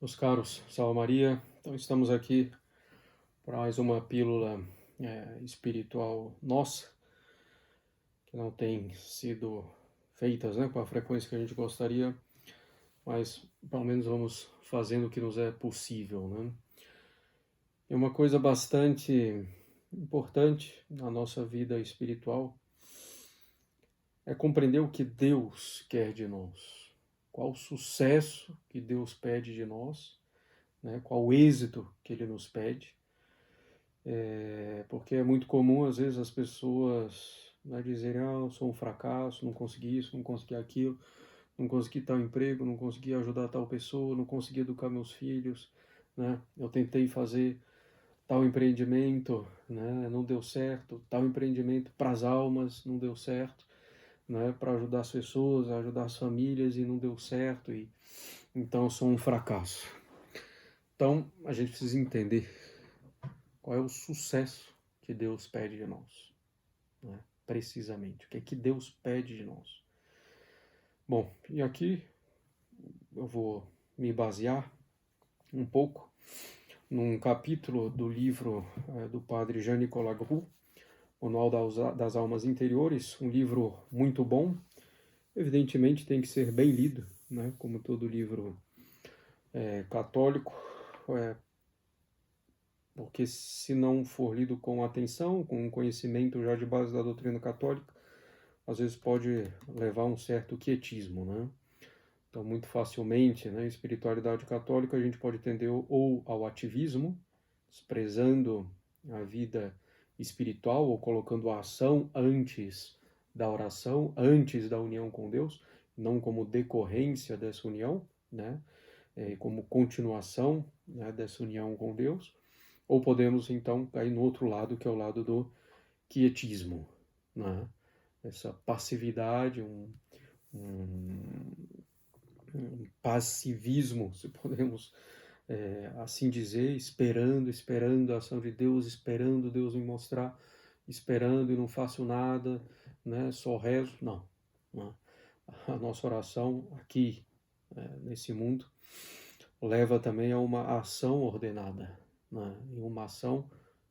Meus caros, salve Maria. Então estamos aqui para mais uma pílula espiritual nossa, que não tem sido feitas, com a frequência que a gente gostaria, mas pelo menos vamos fazendo o que nos é possível, né? É uma coisa bastante importante na nossa vida espiritual é compreender o que Deus quer de nós, qual o sucesso que Deus pede de nós, né? Qual o êxito que Ele nos pede. Porque é muito comum, às vezes, as pessoas dizerem: eu sou um fracasso, não consegui isso, não consegui aquilo, não consegui tal emprego, não consegui ajudar tal pessoa, não consegui educar meus filhos, né? Eu tentei fazer tal empreendimento, né? Não deu certo, tal empreendimento para as almas não deu certo, né? Para ajudar as pessoas, ajudar as famílias e não deu certo, e então eu sou um fracasso. Então, a gente precisa entender qual é o sucesso que Deus pede de nós, né? Precisamente, o que é que Deus pede de nós. Bom, e aqui eu vou me basear um pouco num capítulo do livro do padre Jean-Nicolas Groux, Manual das Almas Interiores, um livro muito bom, evidentemente tem que ser bem lido, né? Como todo livro católico, porque se não for lido com atenção, com conhecimento já de base da doutrina católica, às vezes pode levar a um certo quietismo, né? Então, muito facilmente, na espiritualidade católica, a gente pode tender ou ao ativismo, desprezando a vida espiritual ou colocando a ação antes da oração, antes da união com Deus, não como decorrência dessa união, né? Como continuação, né, dessa união com Deus. Ou podemos, então, cair no outro lado, que é o lado do quietismo, né? Essa passividade, um passivismo, se podemos assim dizer, esperando a ação de Deus, esperando Deus me mostrar, esperando e não faço nada, né? Só rezo. Não, né? A nossa oração aqui, nesse mundo, leva também a uma ação ordenada, né? E uma ação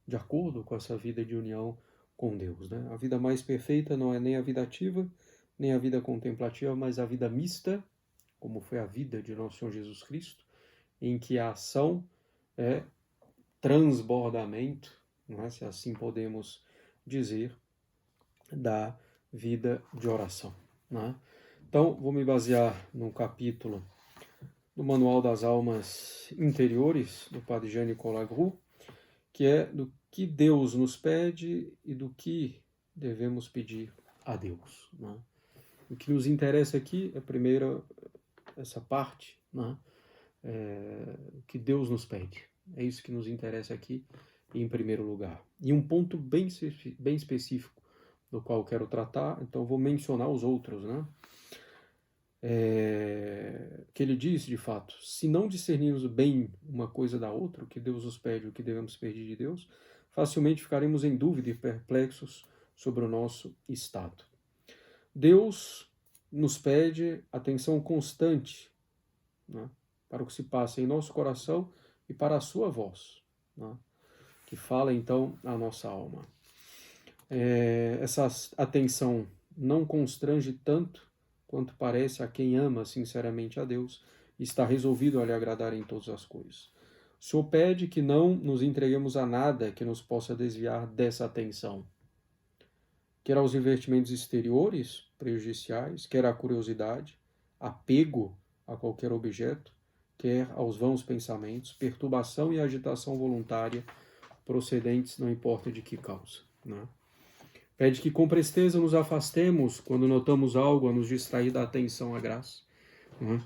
de acordo com essa vida de união com Deus, né? A vida mais perfeita não é nem a vida ativa, nem a vida contemplativa, mas a vida mista, como foi a vida de nosso Senhor Jesus Cristo, em que a ação é transbordamento, né, se assim podemos dizer, da vida de oração, né? Então, vou me basear num capítulo do Manual das Almas Interiores, do Padre Jean-Nicolas Groux, que é do que Deus nos pede e do que devemos pedir a Deus, né? O que nos interessa aqui é, primeiro, essa parte, né? O que Deus nos pede. É isso que nos interessa aqui, em primeiro lugar. E um ponto bem específico do qual quero tratar, então vou mencionar os outros, né? Que ele diz, de fato, se não discernirmos bem uma coisa da outra, o que Deus nos pede, o que devemos pedir de Deus, facilmente ficaremos em dúvida e perplexos sobre o nosso estado. Deus nos pede atenção constante, né, para o que se passa em nosso coração e para a sua voz, né, que fala então a nossa alma. Essa atenção não constrange tanto quanto parece a quem ama sinceramente a Deus e está resolvido a lhe agradar em todas as coisas. O Senhor pede que não nos entreguemos a nada que nos possa desviar dessa atenção, quer aos investimentos exteriores prejudiciais, quer à curiosidade, apego a qualquer objeto, quer aos vãos pensamentos, perturbação e agitação voluntária procedentes não importa de que causa, né? Pede que com presteza nos afastemos quando notamos algo a nos distrair da atenção à graça, né?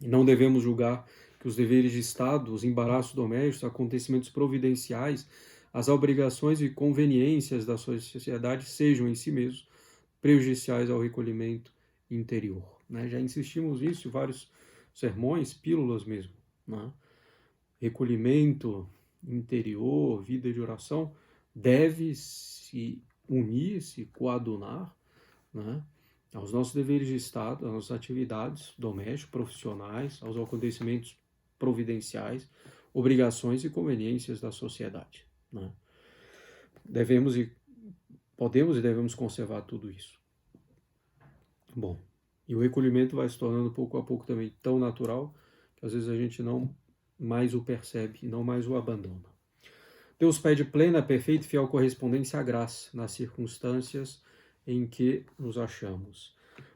E não devemos julgar que os deveres de Estado, os embaraços domésticos, acontecimentos providenciais, as obrigações e conveniências da sociedade sejam em si mesmos prejudiciais ao recolhimento interior, né? Já insistimos nisso em vários sermões, pílulas mesmo, né? Recolhimento interior, vida de oração, deve se unir, se coadunar, né, aos nossos deveres de Estado, às nossas atividades domésticas, profissionais, aos acontecimentos providenciais, obrigações e conveniências da sociedade, né? Podemos e devemos conservar tudo isso. Bom, e o recolhimento vai se tornando pouco a pouco também tão natural que às vezes a gente não mais o percebe e não mais o abandona. Deus pede plena, perfeita e fiel correspondência à graça nas circunstâncias em que nos achamos.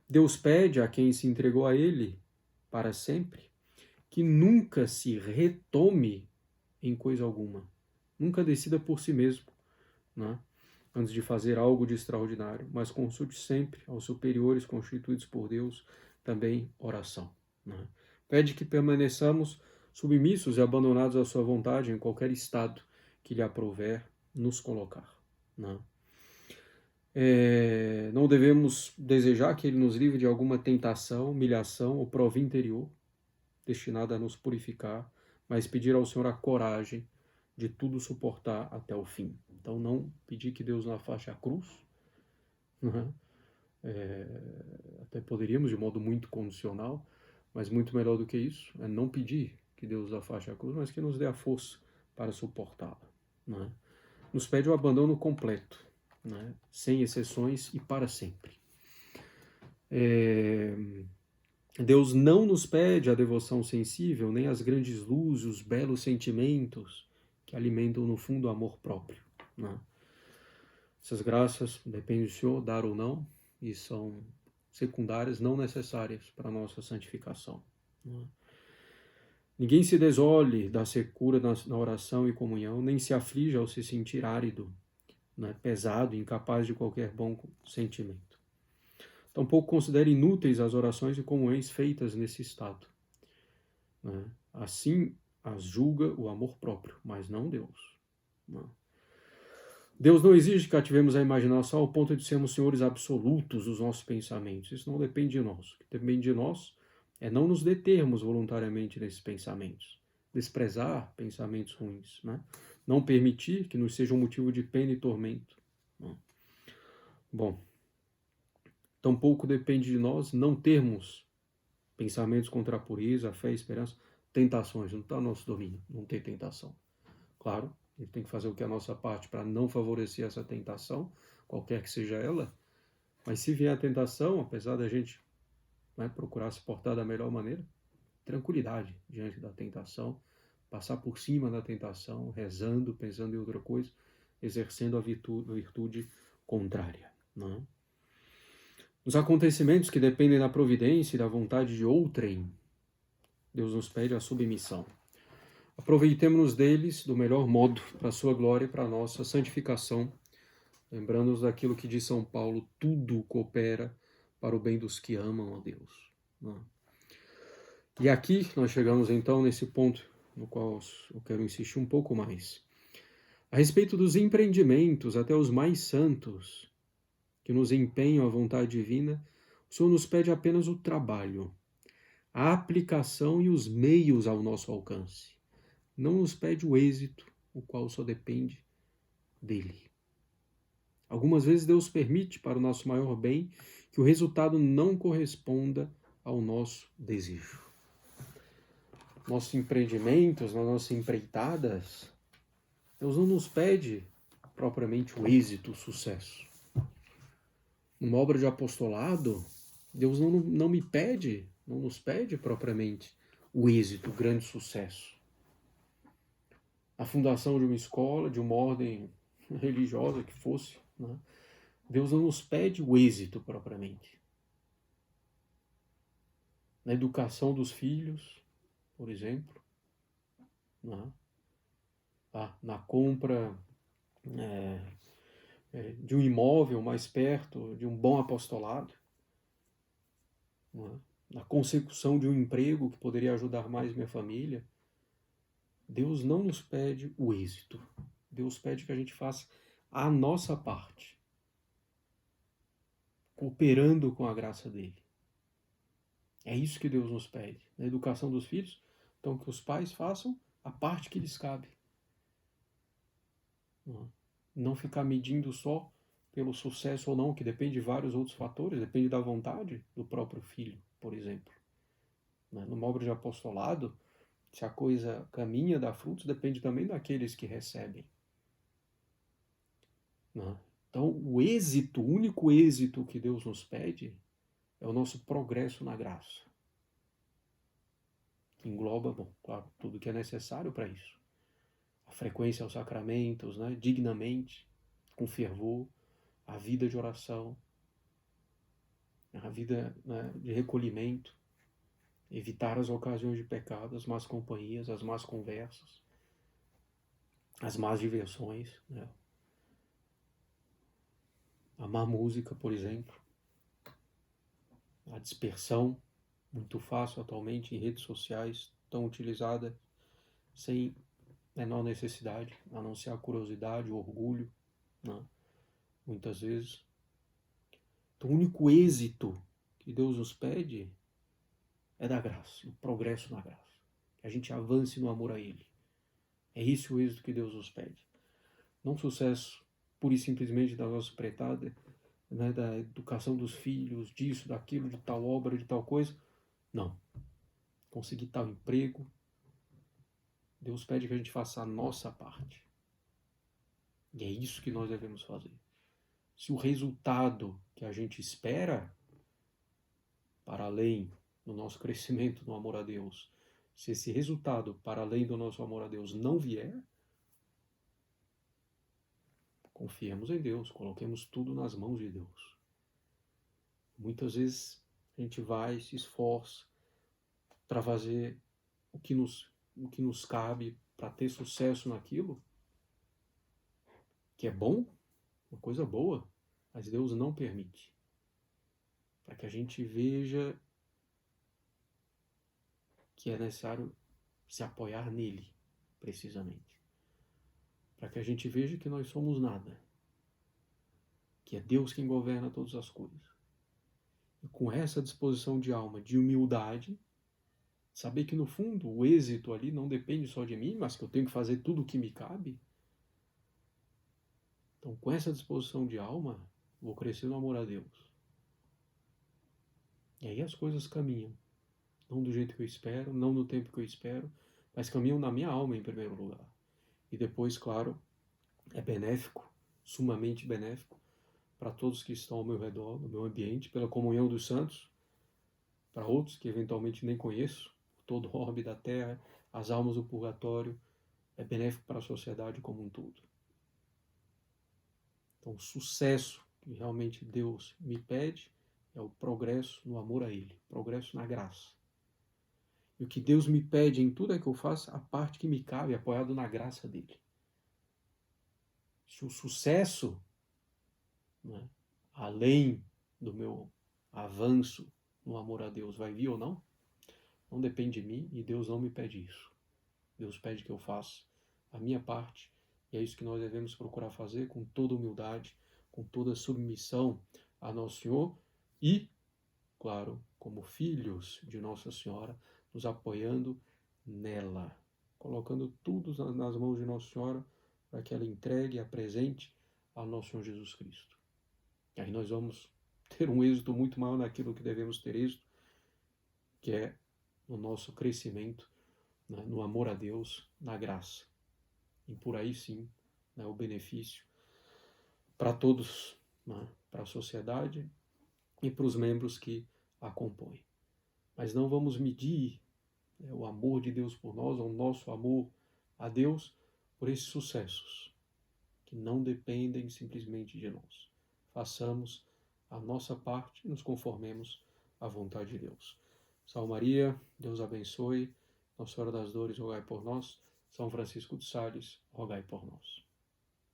Deus pede a quem se entregou a Ele para sempre que nunca se retome em coisa alguma, nunca decida por si mesmo, né? Antes de fazer algo de extraordinário, mas consulte sempre aos superiores constituídos por Deus, também oração, né? Pede que permaneçamos submissos e abandonados à sua vontade em qualquer estado que lhe aprouver nos colocar, né? Não devemos desejar que ele nos livre de alguma tentação, humilhação ou prova interior destinada a nos purificar, mas pedir ao Senhor a coragem de tudo suportar até o fim. Então, não pedir que Deus não afaste a cruz, né? Até poderíamos de modo muito condicional, mas muito melhor do que isso é não pedir que Deus afaste a cruz, mas que nos dê a força para suportá-la, né? Nos pede o abandono completo, né? Sem exceções e para sempre. Deus não nos pede a devoção sensível, nem as grandes luzes, os belos sentimentos que alimentam no fundo o amor próprio, né? Essas graças dependem do Senhor dar ou não e são secundárias, não necessárias para a nossa santificação, né? Ninguém se desole da secura na oração e comunhão, nem se aflige ao se sentir árido, né, pesado, incapaz de qualquer bom sentimento. Tampouco considere inúteis as orações e comunhões feitas nesse estado, né? Assim as julga o amor próprio, mas não Deus, né? Deus não exige que ativemos a imaginação ao ponto de sermos senhores absolutos dos nossos pensamentos. Isso não depende de nós. O que depende de nós é não nos determos voluntariamente nesses pensamentos, desprezar pensamentos ruins, né? Não permitir que nos seja um motivo de pena e tormento, né? Bom, tampouco depende de nós não termos pensamentos contra a pureza, a fé, a esperança, tentações. Não está no nosso domínio, não ter tentação. Claro, a gente tem que fazer o que é a nossa parte para não favorecer essa tentação, qualquer que seja ela. Mas se vier a tentação, apesar da gente, né, procurar se portar da melhor maneira, tranquilidade diante da tentação, passar por cima da tentação, rezando, pensando em outra coisa, exercendo a virtude contrária, né? Os acontecimentos que dependem da providência e da vontade de outrem, Deus nos pede a submissão. Aproveitemos-nos deles do melhor modo, para a sua glória e para a nossa santificação, lembrando-nos daquilo que diz São Paulo: tudo coopera para o bem dos que amam a Deus, né? E aqui nós chegamos então nesse ponto no qual eu quero insistir um pouco mais. A respeito dos empreendimentos, até os mais santos, que nos empenham à vontade divina, o Senhor nos pede apenas o trabalho, a aplicação e os meios ao nosso alcance. Não nos pede o êxito, o qual só depende dele. Algumas vezes Deus permite, para o nosso maior bem, que o resultado não corresponda ao nosso desejo. Nossos empreendimentos, nas nossas empreitadas, Deus não nos pede propriamente o êxito, o sucesso. Numa obra de apostolado, Deus não me pede, não nos pede propriamente o êxito, o grande sucesso. A fundação de uma escola, de uma ordem religiosa que fosse, né? Deus não nos pede o êxito propriamente. Na educação dos filhos, por exemplo, né? Na compra de um imóvel mais perto, de um bom apostolado, né? Na consecução de um emprego que poderia ajudar mais minha família. Deus não nos pede o êxito. Deus pede que a gente faça a nossa parte, cooperando com a graça dele. É isso que Deus nos pede. Na educação dos filhos, então que os pais façam a parte que lhes cabe. Não ficar medindo só pelo sucesso ou não, que depende de vários outros fatores, depende da vontade do próprio filho, por exemplo. Numa obra de apostolado, Se a coisa caminha, dá frutos, depende também daqueles que recebem. Né? Então, o único êxito que Deus nos pede é o nosso progresso na graça. Que engloba, bom, claro, tudo que é necessário para isso. A frequência aos sacramentos, né, dignamente, com fervor, a vida de oração, a vida, né, de recolhimento, evitar as ocasiões de pecado, as más companhias, as más conversas, as más diversões, né? A má música, por exemplo, a dispersão, muito fácil atualmente em redes sociais, tão utilizada sem menor necessidade, a não ser a curiosidade, o orgulho, né? Muitas vezes. Então, o único êxito que Deus nos pede é da graça, o progresso na graça. Que a gente avance no amor a Ele. É esse o êxito que Deus nos pede. Não sucesso pura e simplesmente da nossa empreitada, né, da educação dos filhos, disso, daquilo, de tal obra, de tal coisa. Não. Conseguir tal emprego. Deus pede que a gente faça a nossa parte. E é isso que nós devemos fazer. Se o resultado que a gente espera, para além do nosso crescimento no amor a Deus, se esse resultado, para além do nosso amor a Deus, não vier, confiemos em Deus, coloquemos tudo nas mãos de Deus. Muitas vezes a gente vai, se esforça para fazer o que nos cabe, para ter sucesso naquilo, que é bom, uma coisa boa, mas Deus não permite. Para que a gente veja que é necessário se apoiar nele, precisamente. Para que a gente veja que nós somos nada, que é Deus quem governa todas as coisas. E com essa disposição de alma, de humildade, saber que no fundo o êxito ali não depende só de mim, mas que eu tenho que fazer tudo o que me cabe. Então, com essa disposição de alma, vou crescer no amor a Deus. E aí as coisas caminham. Não do jeito que eu espero, não no tempo que eu espero, mas caminham na minha alma em primeiro lugar. E depois, claro, é benéfico, sumamente benéfico, para todos que estão ao meu redor, no meu ambiente, pela comunhão dos santos, para outros que eventualmente nem conheço, todo o orbe da terra, as almas do purgatório, é benéfico para a sociedade como um todo. Então, o sucesso que realmente Deus me pede é o progresso no amor a Ele, progresso na graça. E o que Deus me pede em tudo é que eu faça a parte que me cabe, apoiado na graça dele. Se o sucesso, né, além do meu avanço no amor a Deus, vai vir ou não depende de mim e Deus não me pede isso. Deus pede que eu faça a minha parte e é isso que nós devemos procurar fazer com toda humildade, com toda submissão a Nosso Senhor e, claro, como filhos de Nossa Senhora, nos apoiando nela, colocando tudo nas mãos de Nossa Senhora para que ela entregue e apresente ao nosso Senhor Jesus Cristo. E aí nós vamos ter um êxito muito maior naquilo que devemos ter êxito, que é no nosso crescimento, né, no amor a Deus, na graça. E por aí sim, né, o benefício para todos, né, para a sociedade e para os membros que a compõem. Mas não vamos medir, né, o amor de Deus por nós, o nosso amor a Deus, por esses sucessos, que não dependem simplesmente de nós. Façamos a nossa parte e nos conformemos à vontade de Deus. Salve Maria, Deus abençoe. Nossa Senhora das Dores, rogai por nós. São Francisco de Sales, rogai por nós.